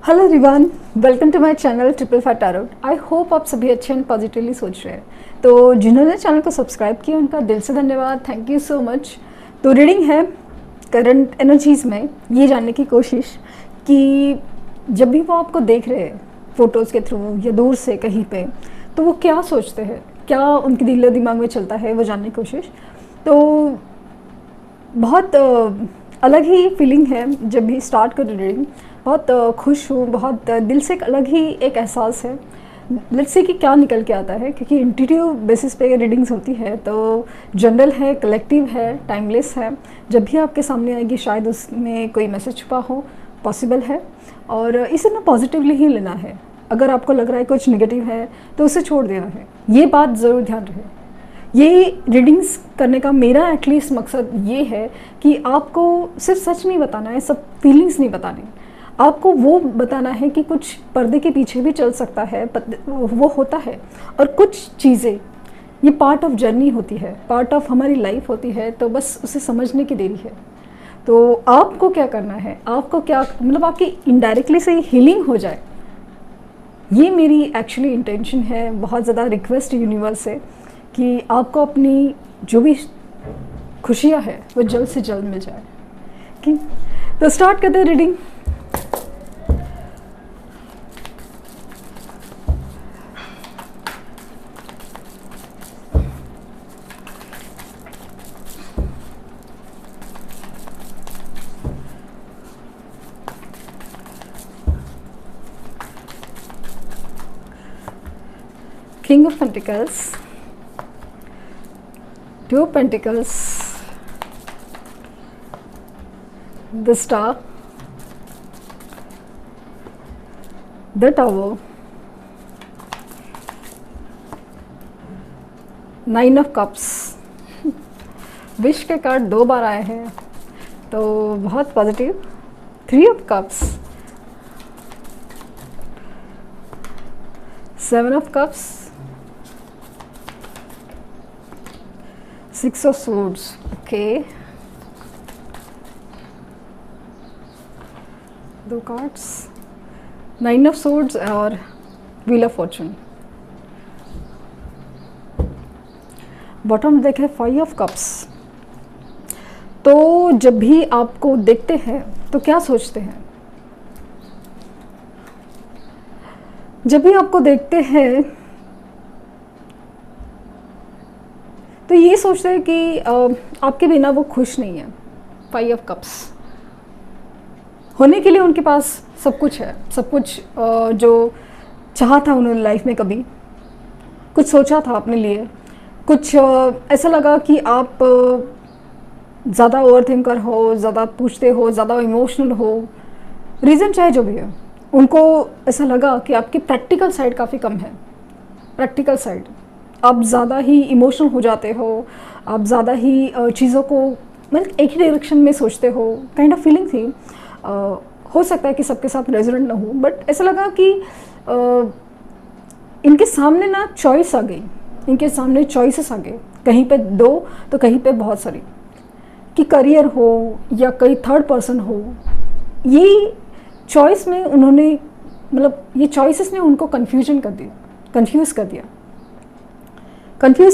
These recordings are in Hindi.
Hello everyone, welcome to my channel triple five tarot. I hope आप सभी अच्छे एंड पॉजिटिवली सोच रहे हैं। तो जिन्होंने चैनल को सब्सक्राइब किया उनका दिल से धन्यवाद, थैंक यू सो मच। तो रीडिंग है करंट एनर्जीज़ में ये जानने की कोशिश कि जब भी वो आपको देख रहे हैं फ़ोटोज़ के थ्रू या दूर से कहीं पे, तो वो क्या सोचते हैं, क्या उनके दिलो दिमाग में चलता है, वो जानने की कोशिश। तो बहुत अलग ही फीलिंग है जब भी स्टार्ट कर रीडिंग। बहुत खुश हूँ, बहुत दिल से एक अलग ही एक एहसास है। लेट्स से कि क्या निकल के आता है, क्योंकि इंट्यूटिव बेसिस पे रीडिंग्स होती है, तो जनरल है, कलेक्टिव है, टाइमलेस है। जब भी आपके सामने आएगी शायद उसमें कोई मैसेज छुपा हो, पॉसिबल है। और इसे ना पॉजिटिवली ही लेना है। अगर आपको लग रहा है कुछ नेगेटिव है तो उसे छोड़ देना है, ये बात ज़रूर ध्यान रहे। ये रीडिंग्स करने का मेरा एटलीस्ट मकसद ये है कि आपको सिर्फ सच नहीं बताना है, सब फीलिंग्स नहीं बतानी, आपको वो बताना है कि कुछ पर्दे के पीछे भी चल सकता है, वो होता है। और कुछ चीज़ें ये पार्ट ऑफ जर्नी होती है, पार्ट ऑफ हमारी लाइफ होती है, तो बस उसे समझने की देरी है। तो आपको क्या करना है, आपको क्या मतलब आपकी इनडायरेक्टली से हीलिंग हो जाए, ये मेरी एक्चुअली इंटेंशन है। बहुत ज़्यादा रिक्वेस्ट यूनिवर्स से कि आपको अपनी जो भी खुशियाँ है वो जल्द से जल्द मिल जाए। ठीक, तो स्टार्ट करते हैं reading. King of Pentacles, Two of Pentacles, the Star, the Tower, Nine of Cups। Wish के कार्ड 2 बार आए हैं, तो बहुत positive. Three of Cups, Seven of Cups, Six of Swords, okay। 2 cards, Nine of Swords और Wheel of Fortune। बॉटम देखे Five of Cups। तो जब भी आपको देखते हैं तो क्या सोचते हैं? जब भी आपको देखते हैं तो ये सोचते हैं कि आपके बिना वो खुश नहीं है। Five of Cups होने के लिए उनके पास सब कुछ है, सब कुछ जो चाहा था उन्होंने लाइफ में, कभी कुछ सोचा था अपने लिए, कुछ ऐसा लगा कि आप ज़्यादा ओवर थिंकर हो, ज़्यादा पूछते हो, ज़्यादा इमोशनल हो, रीज़न चाहे जो भी है, उनको ऐसा लगा कि आपकी प्रैक्टिकल साइड काफ़ी कम है। प्रैक्टिकल साइड आप ज़्यादा ही इमोशनल हो जाते हो, आप ज़्यादा ही चीज़ों को मतलब एक ही डायरेक्शन में सोचते हो, काइंड ऑफ फीलिंग थी। हो सकता है कि सबके साथ रेजोनेंट ना हो, बट ऐसा लगा कि इनके सामने ना चॉइस आ गई, इनके सामने चॉइसेस आ गए, कहीं पे 2 तो कहीं पे बहुत सारी, कि करियर हो या कोई थर्ड पर्सन हो। ये चॉइस में उन्होंने मतलब ये चॉइसेस ने उनको कंफ्यूज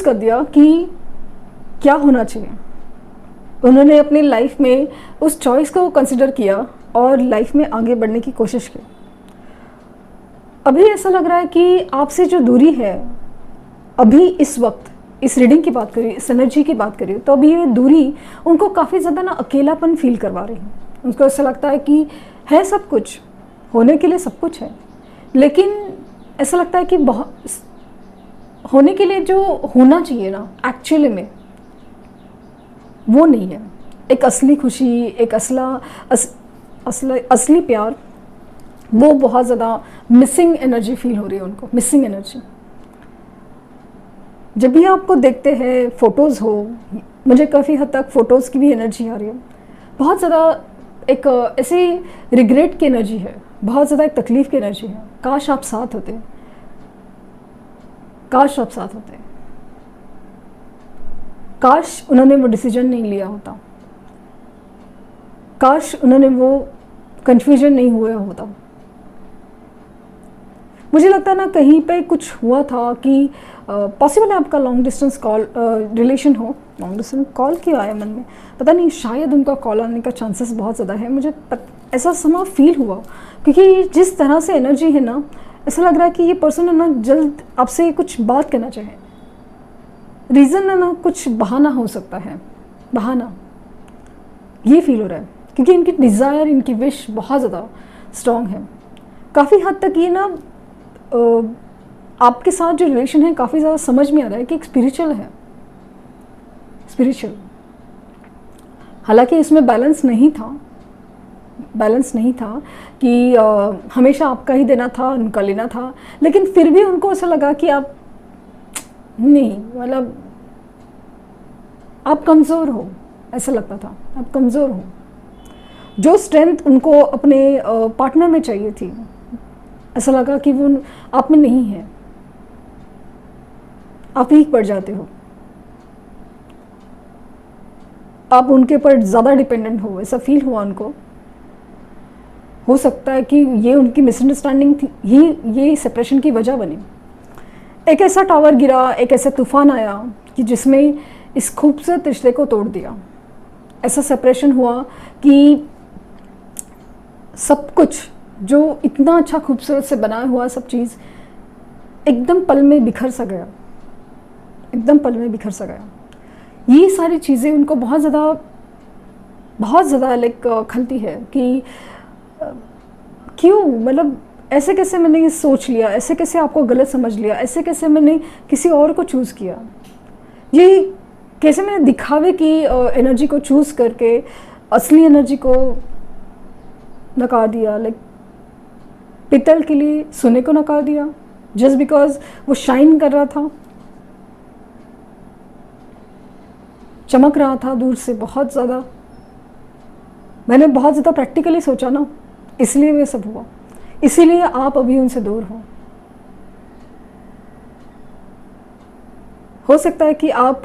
कर दिया कि क्या होना चाहिए। उन्होंने अपनी लाइफ में उस चॉइस को कंसिडर किया और लाइफ में आगे बढ़ने की कोशिश की। अभी ऐसा लग रहा है कि आपसे जो दूरी है, अभी इस वक्त इस रीडिंग की बात करिए, इस एनर्जी की बात करिए, तो अभी ये दूरी उनको काफ़ी ज़्यादा ना अकेलापन फील करवा रही है। उनको ऐसा लगता है कि है सब कुछ, होने के लिए सब कुछ है, लेकिन ऐसा लगता है कि बहुत होने के लिए जो होना चाहिए ना एक्चुअली में वो नहीं है। एक असली खुशी, एक असली प्यार, वो बहुत ज़्यादा मिसिंग एनर्जी फील हो रही है उनको, मिसिंग एनर्जी। जब भी आपको देखते हैं, फ़ोटोज़ हो, मुझे काफ़ी हद तक फ़ोटोज़ की भी एनर्जी आ रही है। बहुत ज़्यादा एक ऐसी रिग्रेट की एनर्जी है, बहुत ज़्यादा एक तकलीफ़ की एनर्जी है। काश आप साथ होते, काश आप साथ होते, काश उन्होंने वो डिसीजन नहीं लिया होता, काश उन्होंने वो कन्फ्यूजन नहीं हुआ होता। मुझे लगता है ना कहीं पे कुछ हुआ था कि पॉसिबल है आपका लॉन्ग डिस्टेंस कॉल रिलेशन हो। लॉन्ग डिस्टेंस कॉल क्यों आया मन में, पता नहीं, शायद उनका कॉल आने का चांसेस बहुत ज़्यादा है। मुझे ऐसा समय फील हुआ, क्योंकि जिस तरह से एनर्जी है ना, ऐसा लग रहा है कि ये पर्सन है ना जल्द आपसे कुछ बात करना चाहे। रीज़न है ना कुछ बहाना हो सकता है, बहाना, ये फील हो रहा है, क्योंकि इनकी डिज़ायर, इनकी विश बहुत ज़्यादा स्ट्रॉन्ग है। काफ़ी हद तक ये ना आपके साथ जो रिलेशन है काफ़ी ज़्यादा समझ में आ रहा है कि एक स्पिरिचुअल है, स्पिरिचुअल। हालांकि इसमें बैलेंस नहीं था, बैलेंस नहीं था कि हमेशा आपका ही देना था, उनका लेना था, लेकिन फिर भी उनको ऐसा लगा कि आप नहीं, मतलब आप कमज़ोर हो, ऐसा लगता था आप कमज़ोर हो। जो स्ट्रेंथ उनको अपने पार्टनर में चाहिए थी, ऐसा लगा कि वो आप में नहीं है, आप वीक पड़ जाते हो, आप उनके ऊपर ज़्यादा डिपेंडेंट हो, ऐसा फील हुआ उनको। हो सकता है कि ये उनकी मिसअंडरस्टैंडिंग थी ही, ये सेपरेशन की वजह बनी। एक ऐसा टावर गिरा, एक ऐसा तूफान आया कि जिसमें इस खूबसूरत रिश्ते को तोड़ दिया। ऐसा सेपरेशन हुआ कि सब कुछ जो इतना अच्छा खूबसूरत से बनाया हुआ सब चीज़ एकदम पल में बिखर सा गया, एकदम पल में बिखर सा गया। ये सारी चीज़ें उनको बहुत ज़्यादा लाइक खलती है कि क्यों, मतलब ऐसे कैसे मैंने ये सोच लिया, ऐसे कैसे आपको गलत समझ लिया, ऐसे कैसे मैंने किसी और को चूज़ किया, ये कैसे मैंने दिखावे की एनर्जी को चूज़ करके असली एनर्जी को नकार दिया। लाइक पितल के लिए सोने को नकार दिया जस्ट बिकॉज वो शाइन कर रहा था, चमक रहा था दूर से बहुत ज़्यादा। मैंने बहुत ज़्यादा प्रैक्टिकली सोचा ना, इसलिए ये सब हुआ, इसीलिए आप अभी उनसे दूर हो सकता है कि आप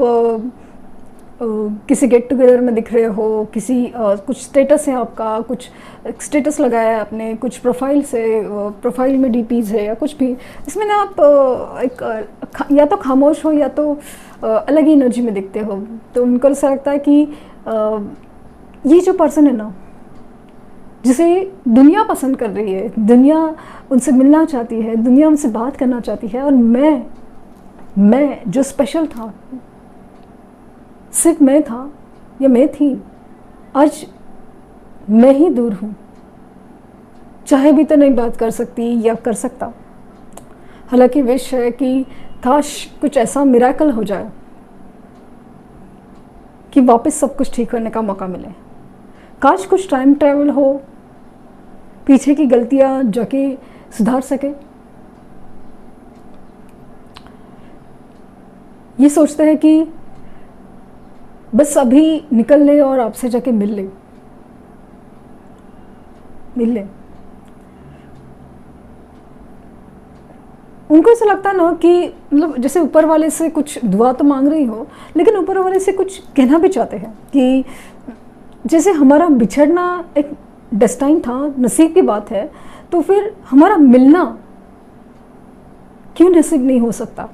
किसी गेट टुगेदर में दिख रहे हो, किसी कुछ स्टेटस है आपका, कुछ स्टेटस लगाया है आपने, कुछ प्रोफाइल से, प्रोफाइल में डीपीज़ है या कुछ भी, इसमें ना आप या तो खामोश हो या तो अलग ही एनर्जी में दिखते हो। तो उनको ऐसा लगता है कि ये जो पर्सन है ना, जिसे दुनिया पसंद कर रही है, दुनिया उनसे मिलना चाहती है, दुनिया उनसे बात करना चाहती है, और मैं जो स्पेशल था, सिर्फ मैं था या मैं थी, आज मैं ही दूर हूँ। चाहे भी तो नहीं बात कर सकती या कर सकता। हालांकि विश है कि काश कुछ ऐसा मिरेकल हो जाए कि वापस सब कुछ ठीक करने का मौका मिले। काश कुछ टाइम ट्रैवल हो, पीछे की गलतियाँ जाके सुधार सके। ये सोचते हैं कि बस अभी निकल ले और आपसे जाके मिल ले। उनको ऐसा लगता है ना कि मतलब जैसे ऊपर वाले से कुछ दुआ तो मांग रही हो, लेकिन ऊपर वाले से कुछ कहना भी चाहते हैं कि जैसे हमारा बिछड़ना एक डेस्टाइन था, नसीब की बात है, तो फिर हमारा मिलना क्यों नसीब नहीं हो सकता?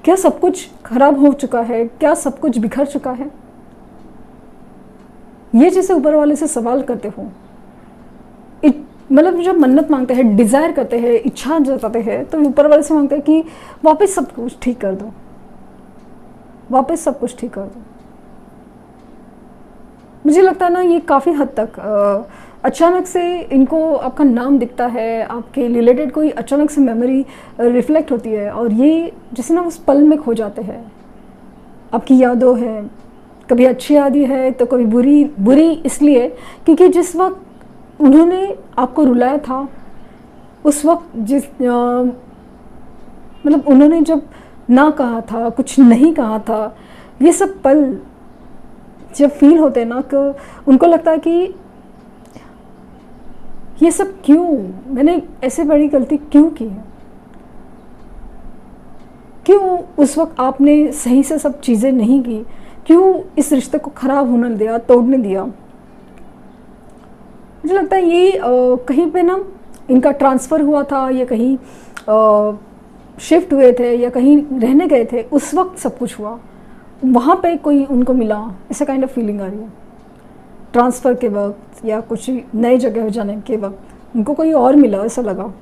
क्या सब कुछ खराब हो चुका है? क्या सब कुछ बिखर चुका है? ये जैसे ऊपर वाले से सवाल करते हो, मतलब जब मन्नत मांगते हैं, डिज़ायर करते हैं, इच्छा जताते हैं, तो ऊपर वाले से मांगते हैं कि वापस सब कुछ ठीक कर दो, वापस सब कुछ ठीक कर दो। मुझे लगता है ना ये काफ़ी हद तक अचानक से इनको आपका नाम दिखता है, आपके रिलेटेड कोई अचानक से मेमोरी रिफ्लेक्ट होती है, और ये जैसे ना उस पल में खो जाते हैं। आपकी यादों है, कभी अच्छी याद है तो कभी बुरी इसलिए क्योंकि जिस वक्त उन्होंने आपको रुलाया था, उस वक्त मतलब उन्होंने जब ना कहा था, कुछ नहीं कहा था, ये सब पल जब फील होते हैं ना, तो उनको लगता है कि ये सब क्यों, मैंने ऐसे बड़ी गलती क्यों की है, क्यों उस वक्त आपने सही से सब चीज़ें नहीं की, क्यों इस रिश्ते को ख़राब होने दिया, तोड़ने दिया। मुझे लगता है ये कहीं पे ना इनका ट्रांसफ़र हुआ था या कहीं शिफ्ट हुए थे या कहीं रहने गए थे, उस वक्त सब कुछ हुआ, वहाँ पे कोई उनको मिला, ऐसा काइंड ऑफ फीलिंग आ रही है। ट्रांसफ़र के वक्त या कुछ नई जगह जाने के वक्त उनको कोई और मिला, ऐसा लगा,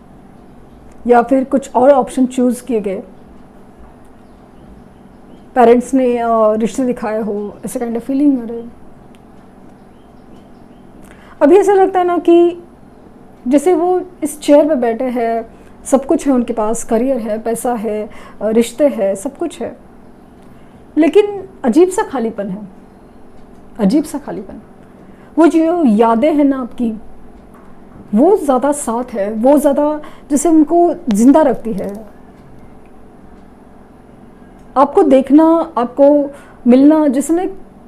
या फिर कुछ और ऑप्शन चूज़ किए गए, पेरेंट्स ने रिश्ते दिखाए हो, ऐसे काइंड ऑफ फीलिंग हो रही है। अभी ऐसा लगता है ना कि जैसे वो इस चेयर पे बैठे हैं, सब कुछ है उनके पास, करियर है, पैसा है, रिश्ते हैं, सब कुछ है, लेकिन अजीब सा खालीपन है, अजीब सा खालीपन। वो जो यादें हैं ना आपकी, वो ज़्यादा साथ है, वो ज़्यादा जैसे उनको ज़िंदा रखती है। आपको देखना, आपको मिलना जैसे ना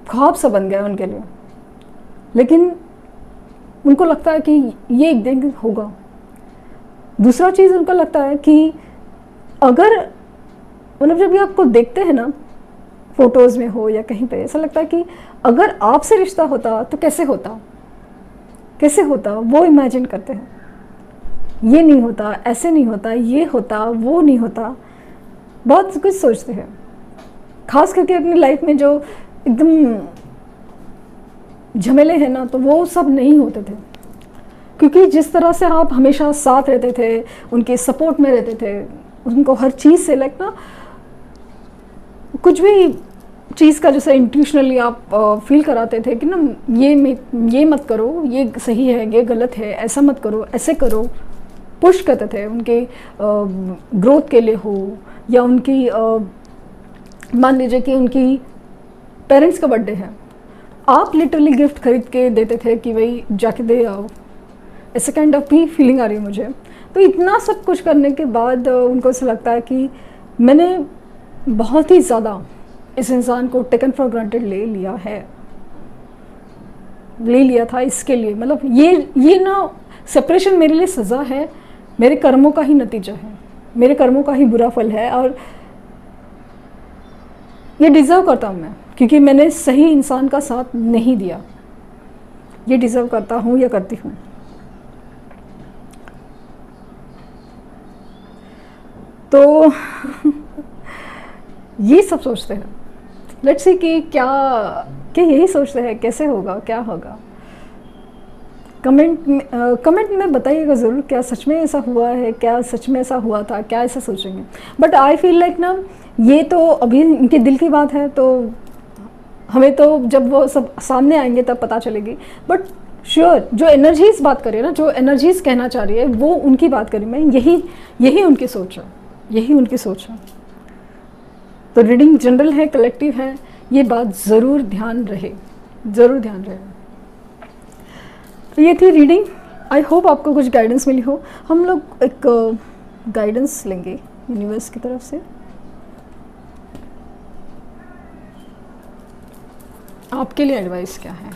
ख्वाब सा बन गया उनके लिए, लेकिन उनको लगता है कि ये एक दिन होगा। दूसरा चीज़ उनको लगता है कि अगर मतलब जब ये आपको देखते हैं ना, फ़ोटोज़ में हो या कहीं पे, ऐसा लगता है कि अगर आपसे रिश्ता होता तो कैसे होता, कैसे होता, वो इमेजिन करते हैं। ये नहीं होता, ऐसे नहीं होता, ये होता, वो नहीं होता, बहुत कुछ सोचते हैं। खास करके अपनी लाइफ में जो एकदम झमेले हैं ना, तो वो सब नहीं होते थे, क्योंकि जिस तरह से आप हमेशा साथ रहते थे, उनके सपोर्ट में रहते थे, उनको हर चीज़ से लाइक ना, कुछ भी चीज़ का जैसे इंट्यूशनली आप फील कराते थे कि ना ये मत करो, ये सही है, ये गलत है, ऐसा मत करो, ऐसे करो, पुश करते थे उनके ग्रोथ के लिए हो, या उनकी मान लीजिए कि उनकी पेरेंट्स का बर्थडे है, आप लिटरली गिफ्ट खरीद के देते थे कि भाई जाके दे आओ, ऐसे काइंड ऑफ भी फीलिंग आ रही है मुझे। तो इतना सब कुछ करने के बाद उनको ऐसा लगता है कि मैंने बहुत ही ज़्यादा इस इंसान को टेकन फॉर ग्रांटेड ले लिया था इसके लिए, मतलब ये ना सेपरेशन मेरे लिए सज़ा है, मेरे कर्मों का ही नतीजा है, मेरे कर्मों का ही बुरा फल है, और ये डिज़र्व करता हूँ मैं, क्योंकि मैंने सही इंसान का साथ नहीं दिया। ये डिज़र्व करता हूँ या करती हूँ। तो ये सब सोचते हैं, लेट्स सी कि क्या यही सोचते हैं कैसे होगा, क्या होगा। कमेंट में बताइएगा ज़रूर, क्या सच में ऐसा हुआ है, क्या सच में ऐसा हुआ था, क्या ऐसा सोचेंगे। बट आई फील लाइक ना, ये तो अभी इनके दिल की बात है, तो हमें तो जब वो सब सामने आएंगे तब पता चलेगी। बट श्योर जो एनर्जीज बात करें ना, जो एनर्जीज कहना चाह रही है, वो उनकी बात करी मैं, यही उनकी सोच है, यही उनकी सोच है। तो रीडिंग जनरल है, कलेक्टिव है, ये बात ज़रूर ध्यान रहे, ज़रूर ध्यान रहे। तो ये थी रीडिंग, आई होप आपको कुछ गाइडेंस मिली हो। हम लोग एक गाइडेंस लेंगे यूनिवर्स की तरफ से। आपके लिए एडवाइस क्या है?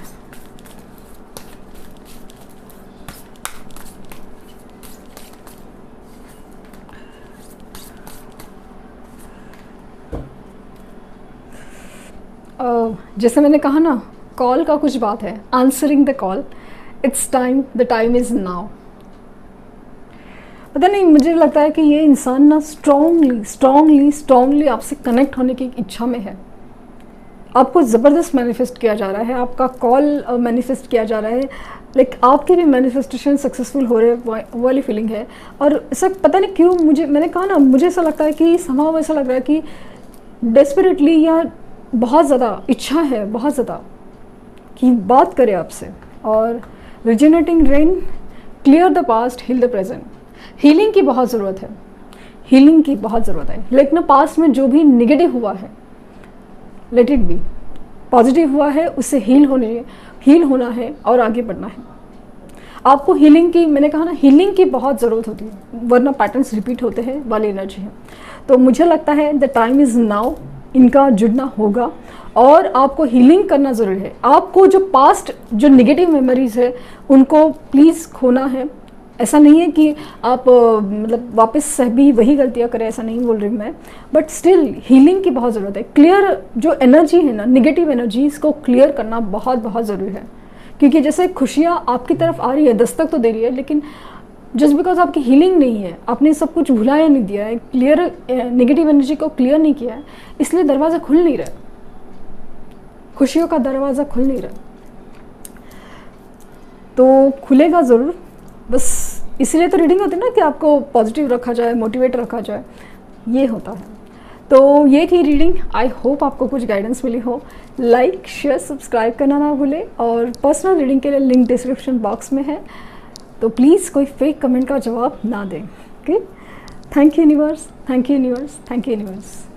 जैसे मैंने कहा ना, कॉल का कुछ बात है, answering the call, it's time, the time is now. पता नहीं, मुझे लगता है कि ये इंसान ना स्ट्रांगली आपसे कनेक्ट होने की इच्छा में है। आपको ज़बरदस्त मैनिफेस्ट किया जा रहा है, आपका कॉल मैनिफेस्ट किया जा रहा है, लाइक आपके भी मैनिफेस्टेशन सक्सेसफुल हो रहे वाली फीलिंग है। और ऐसा पता नहीं क्यों मैंने कहा ना, मुझे ऐसा लगता है कि समाव ऐसा लग रहा है कि डेस्परेटली या बहुत ज़्यादा इच्छा है, बहुत ज़्यादा कि बात करे आपसे। और regenerating rain, clear the past, heal the present. Healing की बहुत ज़रूरत है, हीलिंग की बहुत ज़रूरत है। लेकिन पास्ट में जो भी निगेटिव हुआ है, लेट इट बी। पॉजिटिव हुआ है, उससे हील होना है और आगे बढ़ना है। आपको हीलिंग की, मैंने कहा ना, हीलिंग की बहुत ज़रूरत होती है, वरना पैटर्न्स रिपीट होते हैं वाली एनर्जी है। तो मुझे लगता है द टाइम इज़ नाउ, इनका जुड़ना होगा और आपको हीलिंग करना ज़रूरी है। आपको जो पास्ट, जो नेगेटिव मेमोरीज़ है, उनको प्लीज़ खोना है। ऐसा नहीं है कि आप मतलब वापस से भी वही गलतियाँ करें, ऐसा नहीं बोल रही मैं, बट स्टिल हीलिंग की बहुत ज़रूरत है। क्लियर जो एनर्जी है ना, नेगेटिव एनर्जी, इसको क्लियर करना बहुत बहुत ज़रूरी है। क्योंकि जैसे खुशियाँ आपकी तरफ आ रही है, दस्तक तो दे रही है, लेकिन जस्ट बिकॉज आपकी हीलिंग नहीं है, आपने सब कुछ भुलाया नहीं दिया है, क्लियर नेगेटिव एनर्जी को क्लियर नहीं किया है, इसलिए दरवाज़ा खुल नहीं रहा, खुशियों का दरवाज़ा खुल नहीं रहा। तो खुलेगा ज़रूर, बस इसीलिए तो रीडिंग होती है ना कि आपको पॉजिटिव रखा जाए, मोटिवेट रखा जाए, ये होता है। तो ये थी रीडिंग। आई होप आपको कुछ गाइडेंस मिली हो। लाइक शेयर सब्सक्राइब करना ना भूलें, और पर्सनल रीडिंग के लिए लिंक डिस्क्रिप्शन बॉक्स में है, तो प्लीज़ कोई फेक कमेंट का जवाब ना दें। Okay, thank you universe, thank you universe, thank you universe.